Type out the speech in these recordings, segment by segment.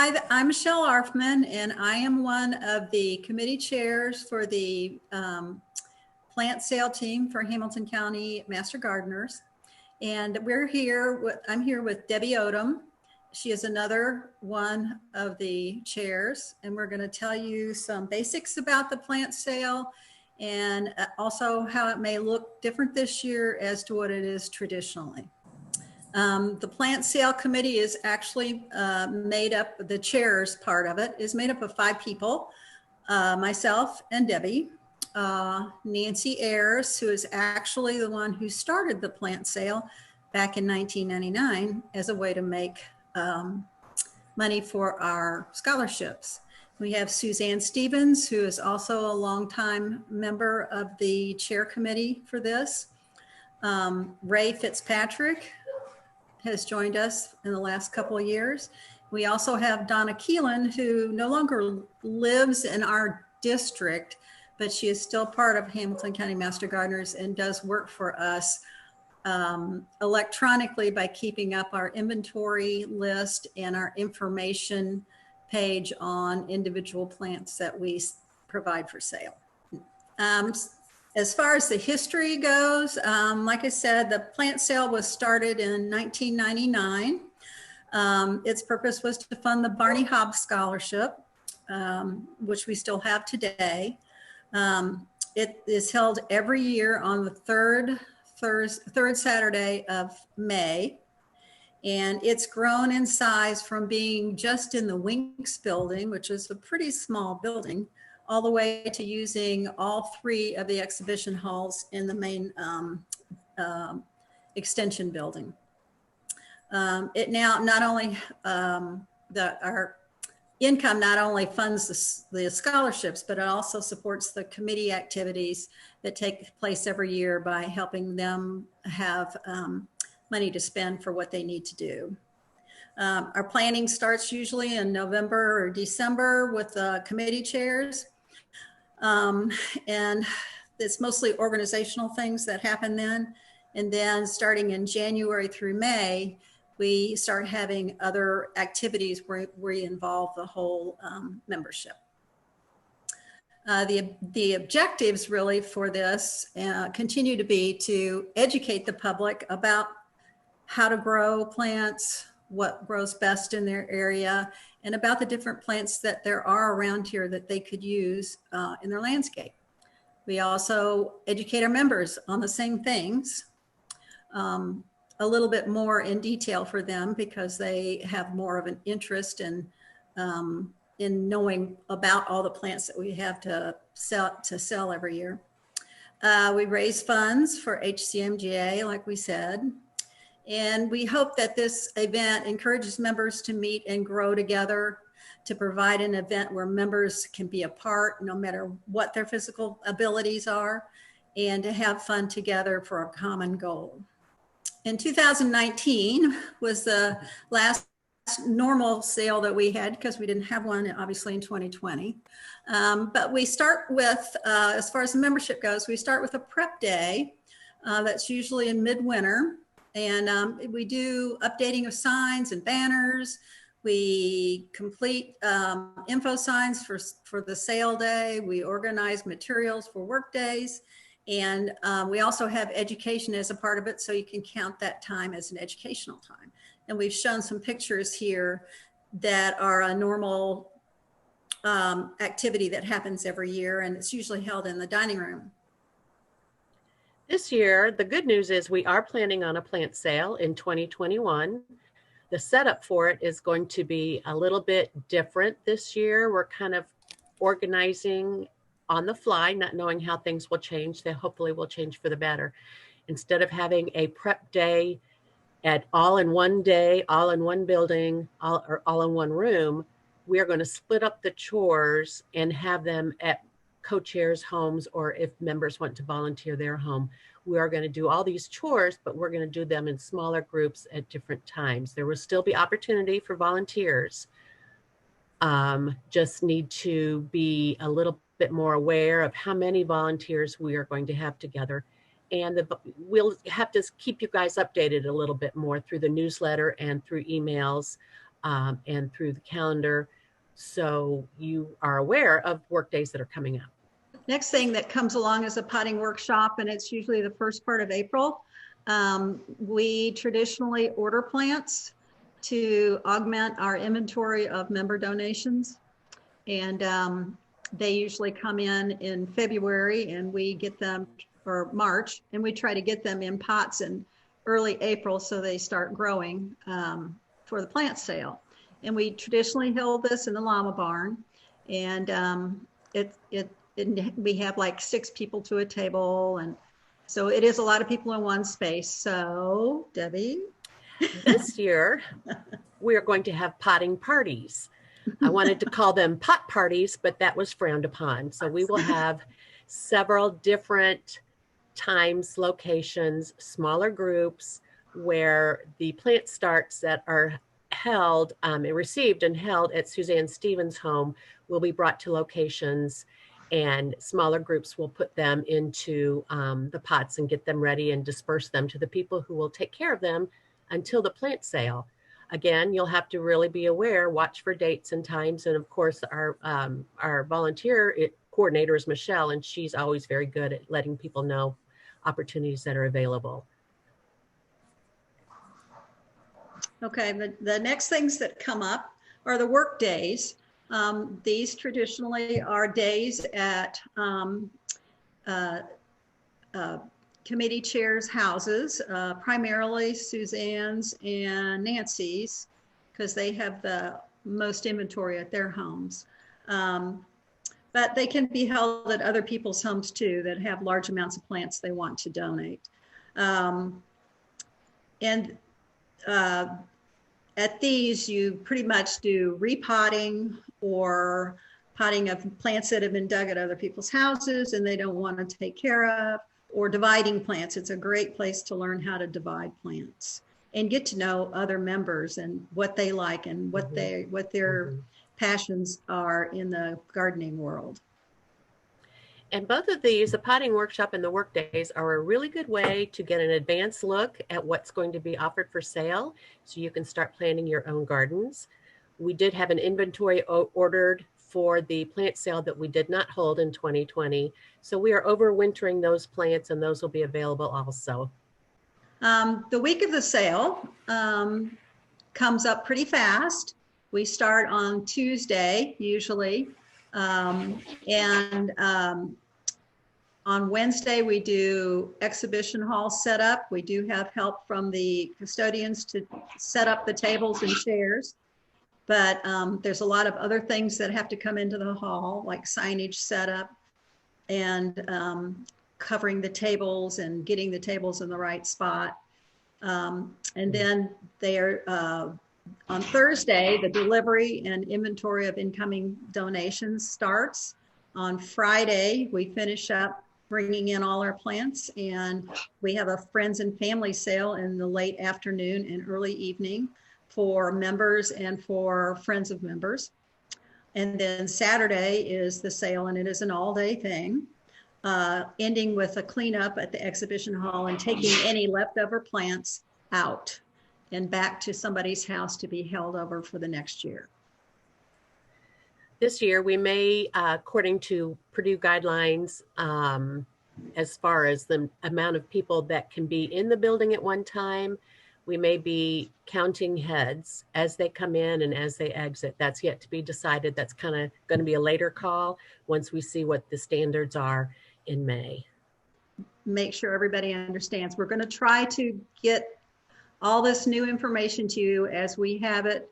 Hi, I'm Michelle Arfman, and I am one of the committee chairs for the plant sale team for Hamilton County Master Gardeners. And I'm here with Debbie Odom. She is another one of the chairs, and we're going to tell you some basics about the plant sale and also how it may look different this year as to what it is traditionally. The plant sale committee is actually made up, the chairs part of it is made up of 5 people, myself and Debbie. Nancy Ayers, who is actually the one who started the plant sale back in 1999 as a way to make money for our scholarships. We have Suzanne Stevens, who is also a longtime member of the chair committee for this. Ray Fitzpatrick has joined us in the last couple of years. We also have Donna Keelan, who no longer lives in our district, but she is still part of Hamilton County Master Gardeners and does work for us electronically by keeping up our inventory list and our information page on individual plants that we provide for sale. As far as the history goes, like I said, the plant sale was started in 1999. Its purpose was to fund the Barney Hobbs Scholarship, which we still have today. It is held every year on the third Saturday of May. And it's grown in size from being just in the Winks building, which is a pretty small building, all the way to using all 3 of the exhibition halls in the main extension building. It now not only, our income not only funds the scholarships, but it also supports the committee activities that take place every year by helping them have money to spend for what they need to do. Our planning starts usually in November or December with the committee chairs. And it's mostly organizational things that happen then. And then starting in January through May, we start having other activities where we involve the whole membership. The objectives really for this continue to be to educate the public about how to grow plants, what grows best in their area, and about the different plants that there are around here that they could use in their landscape. We also educate our members on the same things, a little bit more in detail for them because they have more of an interest in knowing about all the plants that we have to sell every year. We raise funds for Hcmga, like we said. And we hope that this event encourages members to meet and grow together, to provide an event where members can be a part no matter what their physical abilities are, and to have fun together for a common goal. In 2019 was the last normal sale that we had because we didn't have one obviously in 2020. But we start with, as far as the membership goes, we start with a prep day that's usually in midwinter. And we do updating of signs and banners. We complete info signs for the sale day. We organize materials for work days. And we also have education as a part of it, so you can count that time as an educational time. And we've shown some pictures here that are a normal activity that happens every year, and it's usually held in the dining room. This year, the good news is we are planning on a plant sale in 2021. The setup for it is going to be a little bit different this year. We're kind of organizing on the fly, not knowing how things will change. They hopefully will change for the better. Instead of having a prep day all in one day, all in one building, all in one room, we are going to split up the chores and have them at co-chairs' homes, or if members want to volunteer their home. We are going to do all these chores, but we're going to do them in smaller groups at different times. There will still be opportunity for volunteers. Just need to be a little bit more aware of how many volunteers we are going to have together. And we'll have to keep you guys updated a little bit more through the newsletter and through emails and through the calendar, so you are aware of work days that are coming up. Next thing that comes along is a potting workshop, and it's usually the first part of April. We traditionally order plants to augment our inventory of member donations. And they usually come in February, and we get them, or March, and we try to get them in pots in early April so they start growing for the plant sale. And we traditionally hold this in the llama barn, and we have like 6 people to a table, and so it is a lot of people in one space. So Debbie, this year we are going to have potting parties. I wanted to call them pot parties, but that was frowned upon. So we will have several different times, locations, smaller groups where the plant starts that are held and received and held at Suzanne Stevens' home will be brought to locations, and smaller groups will put them into the pots and get them ready and disperse them to the people who will take care of them until the plant sale. Again, you'll have to really be aware, watch for dates and times. And of course, our volunteer coordinator is Michelle, and she's always very good at letting people know opportunities that are available. Okay, the next things that come up are the work days. These traditionally are days at committee chairs' houses, primarily Suzanne's and Nancy's, because they have the most inventory at their homes. But they can be held at other people's homes too that have large amounts of plants they want to donate. At these, you pretty much do repotting or potting of plants that have been dug at other people's houses and they don't want to take care of, or dividing plants. It's a great place to learn how to divide plants and get to know other members and what they like and what their passions are in the gardening world. And both of these, the potting workshop and the work days, are a really good way to get an advanced look at what's going to be offered for sale, so you can start planning your own gardens. We did have an inventory ordered for the plant sale that we did not hold in 2020. So we are overwintering those plants, and those will be available also. The week of the sale comes up pretty fast. We start on Tuesday usually. On Wednesday, we do exhibition hall setup. We do have help from the custodians to set up the tables and chairs. But there's a lot of other things that have to come into the hall, like signage setup and covering the tables and getting the tables in the right spot. And then on Thursday, the delivery and inventory of incoming donations starts. On Friday, we finish up bringing in all our plants, and we have a friends and family sale in the late afternoon and early evening for members and for friends of members. And then Saturday is the sale, and it is an all-day thing, ending with a cleanup at the exhibition hall and taking any leftover plants out and back to somebody's house to be held over for the next year. This year, we may, according to Purdue guidelines, as far as the amount of people that can be in the building at one time, we may be counting heads as they come in and as they exit. That's yet to be decided. That's kind of going to be a later call once we see what the standards are in May. Make sure everybody understands. We're going to try to get all this new information to you as we have it.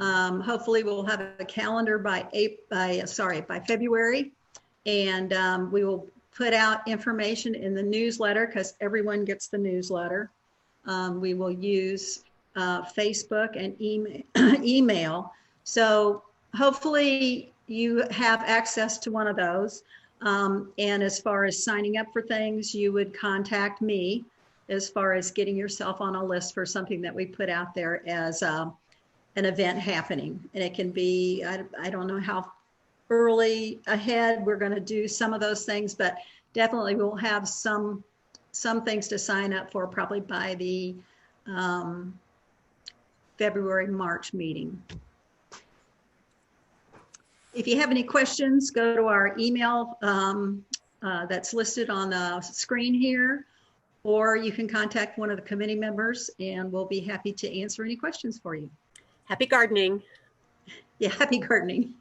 Hopefully we'll have a calendar by February, and we will put out information in the newsletter because everyone gets the newsletter. We will use Facebook and email. So hopefully you have access to one of those. And as far as signing up for things, you would contact me as far as getting yourself on a list for something that we put out there as an event happening. And it can be, I don't know how early ahead we're going to do some of those things, but definitely we'll have some things to sign up for probably by the February-March meeting. If you have any questions, go to our email that's listed on the screen here, or you can contact one of the committee members and we'll be happy to answer any questions for you. Happy gardening. Yeah, happy gardening.